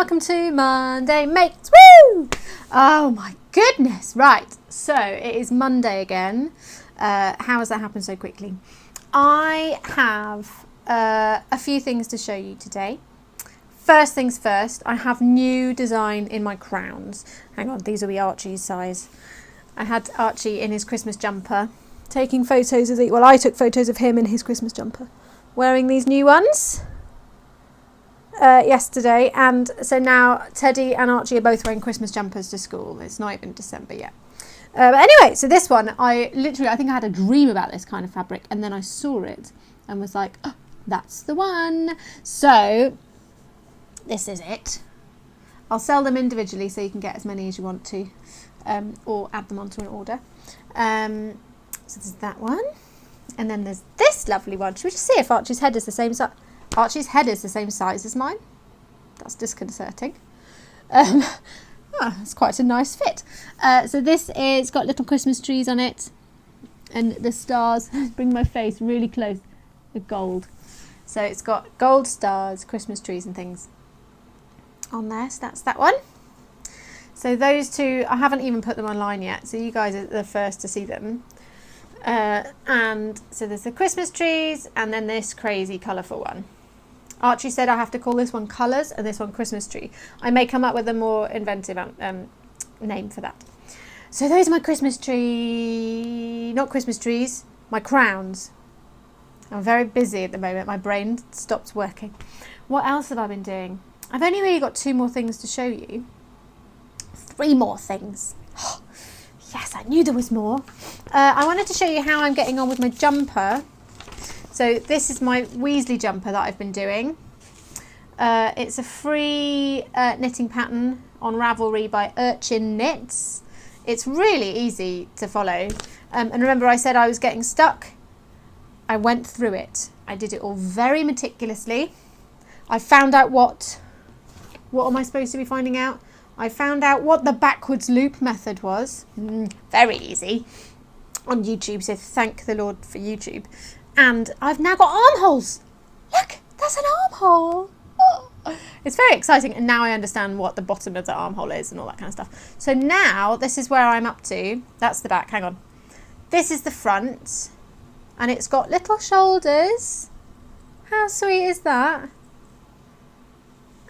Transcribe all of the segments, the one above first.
welcome to Monday Makes. Woo! Oh my goodness. Right, so it is Monday again. How has that happened so quickly? I have a few things to show you today. First things first, I have new design in my crowns. Hang on, these will be Archie's size. I had Archie in his Christmas jumper, taking photos of I took photos of him in his Christmas jumper, wearing these new ones yesterday, and so now Teddy and Archie are both wearing Christmas jumpers to school. It's not even December yet. But anyway, so this one, I think I had a dream about this kind of fabric, and then I saw it and was like, oh, that's the one. So this is it. I'll sell them individually so you can get as many as you want to, or add them onto an order. So there's that one, and then there's this lovely one. Should we just see if Archie's head is the same size? Archie's head is the same size as mine. That's disconcerting. It's quite a nice fit. So this is got little Christmas trees on it, and the stars. Bring my face really close. The gold. So it's got gold stars, Christmas trees, and things on there. So that's that one. So those two, I haven't even put them online yet. So you guys are the first to see them. And so there's the Christmas trees, and then this crazy colourful one. Archie said I have to call this one colours and this one Christmas tree. I may come up with a more inventive name for that. So those are my Christmas tree, not Christmas trees, my crowns. I'm very busy at the moment. My brain stopped working. What else have I been doing? I've only really got 2 more things to show you. 3 more things. Yes, I knew there was more. I wanted to show you how I'm getting on with my jumper. So this is my Weasley jumper that I've been doing. It's a free knitting pattern on Ravelry by Urchin Knits. It's really easy to follow. And remember I said I was getting stuck? I went through it. I did it all very meticulously. I found out what am I supposed to be finding out? I found out what the backwards loop method was. Very easy on YouTube, so thank the Lord for YouTube. And I've now got armholes. Look, there's an armhole. Oh. It's very exciting, and now I understand what the bottom of the armhole is and all that kind of stuff. So now this is where I'm up to. That's the back, hang on. This is the front, and it's got little shoulders. How sweet is that?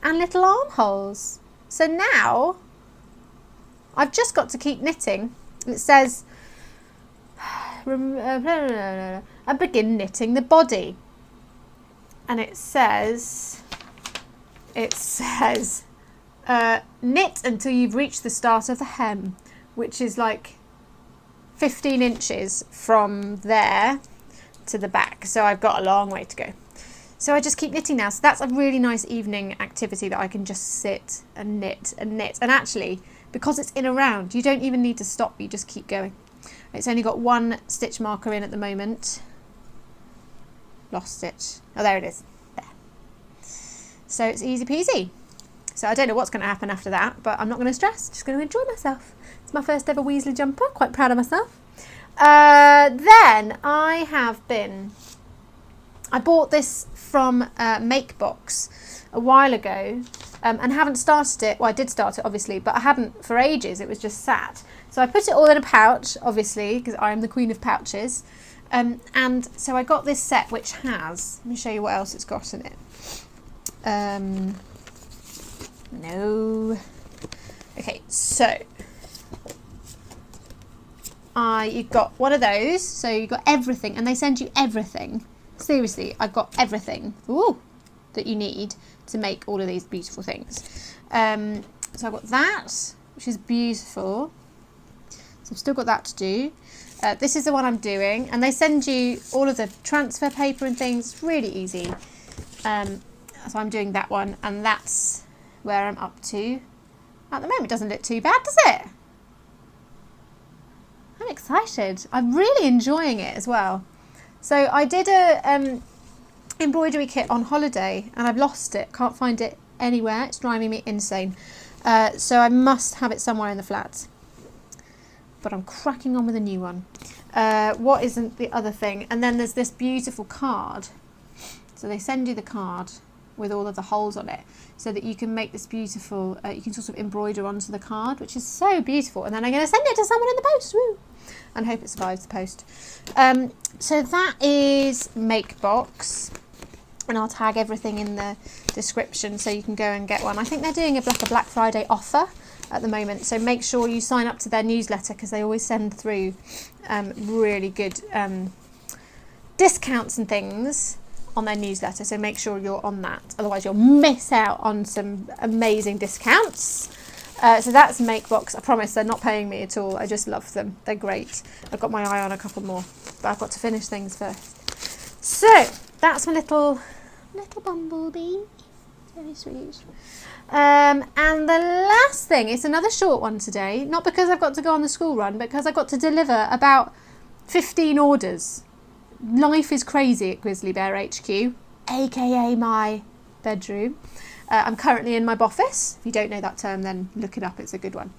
And little armholes. So now I've just got to keep knitting. It says I begin knitting the body, and it says knit until you've reached the start of the hem, which is like 15 inches from there to the back. So I've got a long way to go. So I just keep knitting now. So that's a really nice evening activity that I can just sit and knit and knit. And actually, because it's in a round, you don't even need to stop. You just keep going. It's only got 1 stitch marker in at the moment. Lost stitch. Oh, there it is. There. So it's easy peasy. So I don't know what's going to happen after that, but I'm not going to stress. Just going to enjoy myself. It's my first ever Weasley jumper. Quite proud of myself. Then I bought this from MakeBox a while ago and haven't started it. Well, I did start it obviously, but I hadn't for ages. It was just sat. So I put it all in a pouch, obviously, because I am the queen of pouches. And so I got this set which has, let me show you what else it's got in it. No. Okay, so you've got one of those. So you've got everything, and they send you everything. Seriously, I've got everything that you need to make all of these beautiful things. So I've got that, which is beautiful. So I've still got that to do. This is the one I'm doing, and they send you all of the transfer paper and things. It's really easy. So I'm doing that one, and that's where I'm up to at the moment. It doesn't look too bad, does it? I'm excited. I'm really enjoying it as well. So I did a embroidery kit on holiday, and I've lost it. Can't find it anywhere. It's driving me insane. So I must have it somewhere in the flats. But I'm cracking on with a new one. What isn't the other thing? And then there's this beautiful card. So they send you the card with all of the holes on it, so that you can make this beautiful, you can sort of embroider onto the card, which is so beautiful. And then I'm going to send it to someone in the post, woo, and hope it survives the post. So that is MakeBox, and I'll tag everything in the description so you can go and get one. I think they're doing a Black Friday offer at the moment, so make sure you sign up to their newsletter, because they always send through really good discounts and things on their newsletter, so make sure you're on that, otherwise you'll miss out on some amazing discounts. So that's MakeBox. I promise they're not paying me at all, I just love them, they're great. I've got my eye on a couple more, but I've got to finish things first. So that's my little bumblebee, very sweet. And the last thing, it's another short one today, not because I've got to go on the school run, but because I've got to deliver about 15 orders. Life is crazy at Grizzly Bear HQ, aka my bedroom. I'm currently in my boffice. If you don't know that term, then look it up, it's a good one.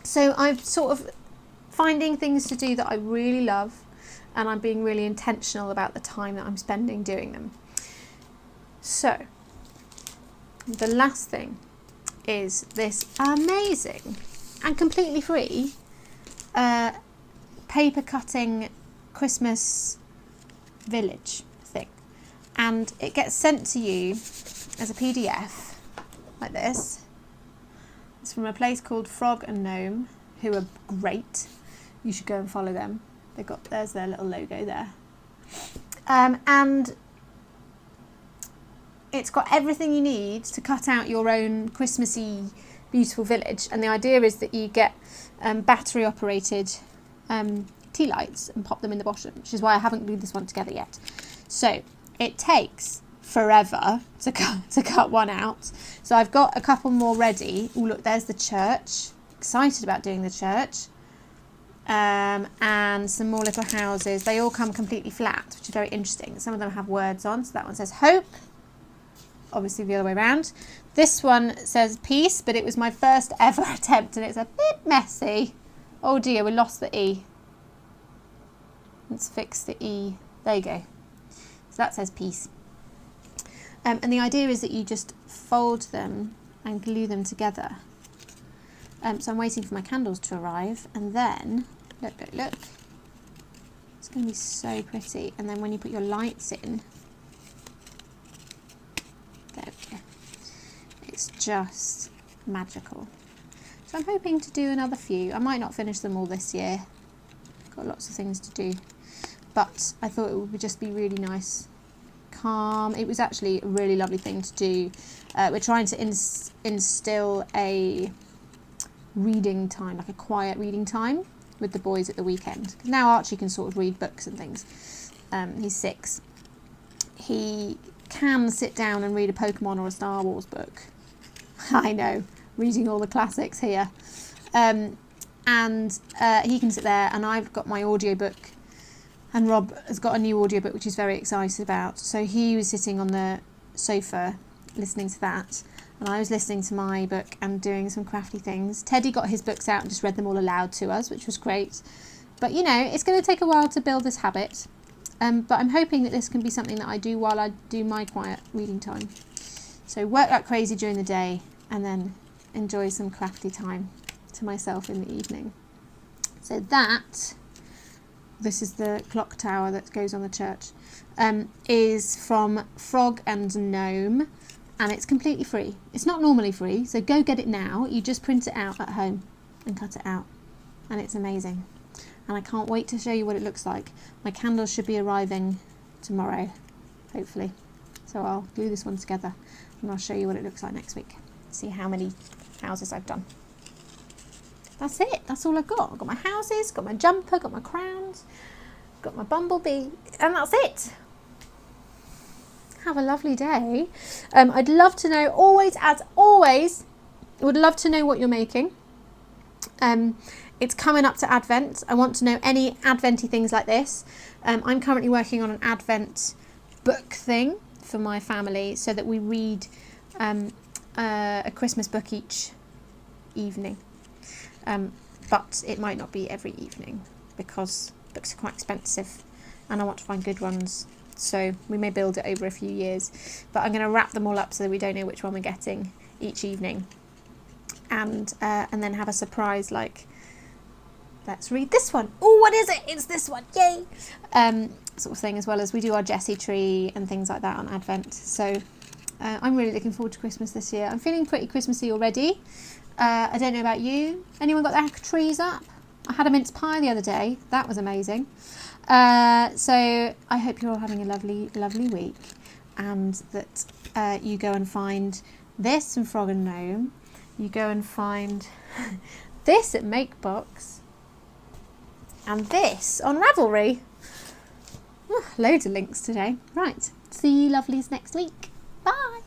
So I'm sort of finding things to do that I really love, and I'm being really intentional about the time that I'm spending doing them. So the last thing is this amazing and completely free paper cutting Christmas village thing, and it gets sent to you as a PDF like this. It's from a place called Frog and Gnome, who are great. You should go and follow them. There's their little logo there, and it's got everything you need to cut out your own Christmassy beautiful village. And the idea is that you get battery operated tea lights and pop them in the bottom, which is why I haven't glued this one together yet. So it takes forever to cut one out. So I've got a couple more ready. Oh look, there's the church. Excited about doing the church. And some more little houses. They all come completely flat, which is very interesting. Some of them have words on. So that one says hope. Obviously the other way around. This one says peace, but it was my first ever attempt and it's a bit messy. Oh dear, we lost the E. Let's fix the E. There you go. So that says peace. And the idea is that you just fold them and glue them together. So I'm waiting for my candles to arrive, and then, look. It's going to be so pretty. And then when you put your lights in, there we go. It's just magical. So I'm hoping to do another few. I might not finish them all this year. Got lots of things to do. But I thought it would just be really nice, calm. It was actually a really lovely thing to do. We're trying to instill a reading time, like a quiet reading time with the boys at the weekend. Now Archie can sort of read books and things. He's 6. He can sit down and read a Pokemon or a Star Wars book. I know, reading all the classics here. And he can sit there, and I've got my audiobook, and Rob has got a new audiobook which he's very excited about. So he was sitting on the sofa listening to that, and I was listening to my book and doing some crafty things. Teddy got his books out and just read them all aloud to us, which was great. But you know, it's going to take a while to build this habit. But I'm hoping that this can be something that I do while I do my quiet reading time. So work like crazy during the day and then enjoy some crafty time to myself in the evening. So this is the clock tower that goes on the church, is from Frog and Gnome, and it's completely free. It's not normally free, so go get it now. You just print it out at home and cut it out, and it's amazing. And I can't wait to show you what it looks like. My candles should be arriving tomorrow, hopefully. So I'll glue this one together and I'll show you what it looks like next week. See how many houses I've done. That's it. That's all I've got. I've got my houses, got my jumper, got my crowns, got my bumblebee, and that's it. Have a lovely day. I'd love to know, as always, would love to know what you're making. It's coming up to Advent. I want to know any Adventy things like this. I'm currently working on an Advent book thing for my family, so that we read a Christmas book each evening. But it might not be every evening because books are quite expensive and I want to find good ones so we may build it over a few years, but I'm going to wrap them all up so that we don't know which one we're getting each evening, and then have a surprise, like, let's read this one. Oh, what is it? It's this one. Yay! Sort of thing, as well as we do our Jessie tree and things like that on Advent. So I'm really looking forward to Christmas this year. I'm feeling pretty Christmassy already. I don't know about you. Anyone got their trees up? I had a mince pie the other day. That was amazing. So I hope you're all having a lovely, lovely week, and that you go and find this in Frog and Gnome. You go and find this at MakeBox, and this on Ravelry. Loads of links today. Right, see you lovelies next week. Bye.